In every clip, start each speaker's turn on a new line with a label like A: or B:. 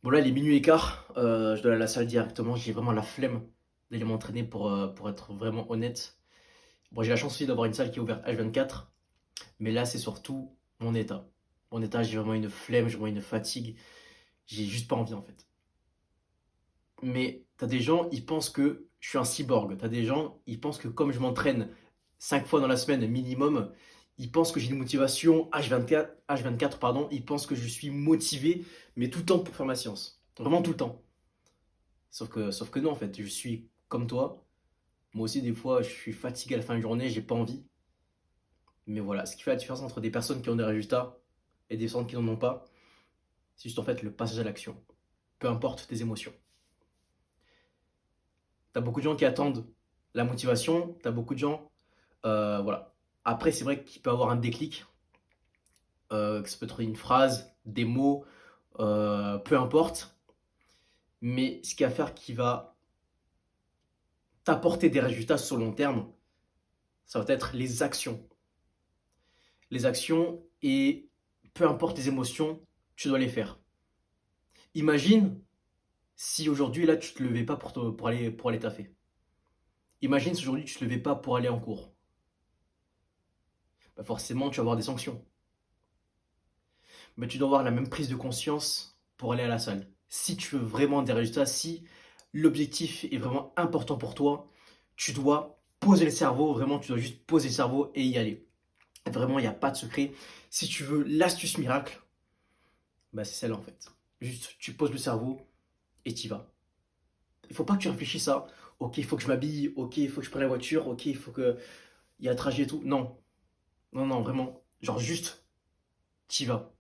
A: Bon là, il est minuit et quart, je dois aller à la salle directement. J'ai vraiment la flemme d'aller m'entraîner pour être vraiment honnête. Bon, j'ai la chance aussi d'avoir une salle qui est ouverte H24, mais là, c'est surtout mon état. Mon état, j'ai vraiment une flemme, j'ai vraiment une fatigue. J'ai juste pas envie en fait. Mais t'as des gens, ils pensent que je suis un cyborg. T'as des gens, ils pensent que comme je m'entraîne 5 fois dans la semaine minimum, ils pensent que j'ai une motivation H24, pardon. Ils pensent que je suis motivé, mais tout le temps pour faire ma séance. Vraiment tout le temps. Sauf que non, en fait, je suis comme toi. Moi aussi, des fois, je suis fatigué à la fin de journée, j'ai pas envie. Mais voilà, ce qui fait la différence entre des personnes qui ont des résultats et des personnes qui n'en ont pas, c'est juste en fait le passage à l'action. Peu importe tes émotions. T'as beaucoup de gens qui attendent la motivation, t'as beaucoup de gens, voilà. Après, c'est vrai qu'il peut y avoir un déclic, que ça peut être une phrase, des mots, peu importe. Mais ce qui va faire qui va t'apporter des résultats sur le long terme, ça va être les actions. Les actions et peu importe les émotions, tu dois les faire. Imagine si aujourd'hui là tu te levais pas pour aller taffer. Imagine si aujourd'hui tu te levais pas pour aller en cours. Bah forcément tu vas avoir des sanctions. Mais tu dois avoir la même prise de conscience pour aller à la salle. Si tu veux vraiment des résultats, si l'objectif est vraiment important pour toi, tu dois poser le cerveau, vraiment tu dois juste poser le cerveau et y aller. Vraiment, il n'y a pas de secret. Si tu veux l'astuce miracle, bah c'est celle-là en fait. Juste, tu poses le cerveau et tu y vas. Il faut pas que tu réfléchisses à ok, il faut que je m'habille, ok, il faut que je prenne la voiture, ok, il faut que il y a un trajet et tout. Non, non, non, vraiment. Genre juste, tu y vas.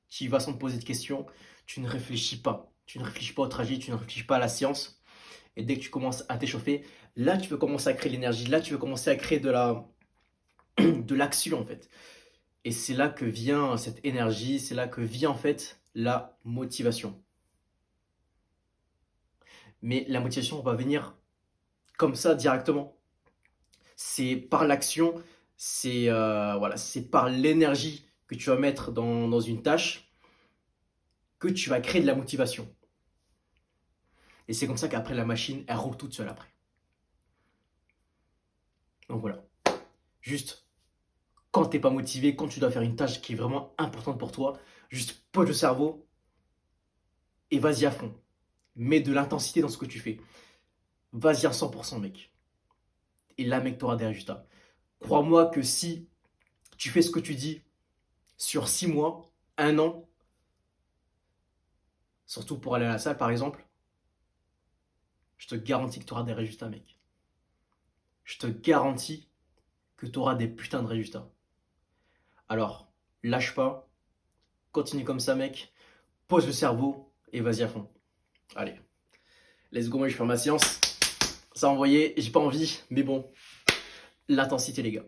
A: Tu y vas sans te poser de questions. Tu ne réfléchis pas. Tu ne réfléchis pas au trajet, tu ne réfléchis pas à la science. Et dès que tu commences à t'échauffer, là, tu veux commencer à créer l'énergie. Là, tu veux commencer à créer de l'action en fait. Et c'est là que vient cette énergie, c'est là que vient en fait la motivation. Mais la motivation va venir comme ça directement. C'est par l'action, c'est voilà, c'est par l'énergie que tu vas mettre dans une tâche que tu vas créer de la motivation. Et c'est comme ça qu'après la machine, elle roule toute seule après. Donc voilà. Juste, quand t'es pas motivé, quand tu dois faire une tâche qui est vraiment importante pour toi, juste pose le cerveau et vas-y à fond. Mets de l'intensité dans ce que tu fais. Vas-y à 100%, mec. Et là, mec, tu auras des résultats. Crois-moi que si tu fais ce que tu dis sur 6 mois, 1 an, surtout pour aller à la salle par exemple, je te garantis que tu auras des résultats, mec. Je te garantis que tu auras des putains de résultats. Alors, lâche pas, continue comme ça, mec. Pose le cerveau et vas-y à fond. Allez, let's go, moi je vais faire ma séance. Ça a envoyé, j'ai pas envie, mais bon, l'intensité, les gars.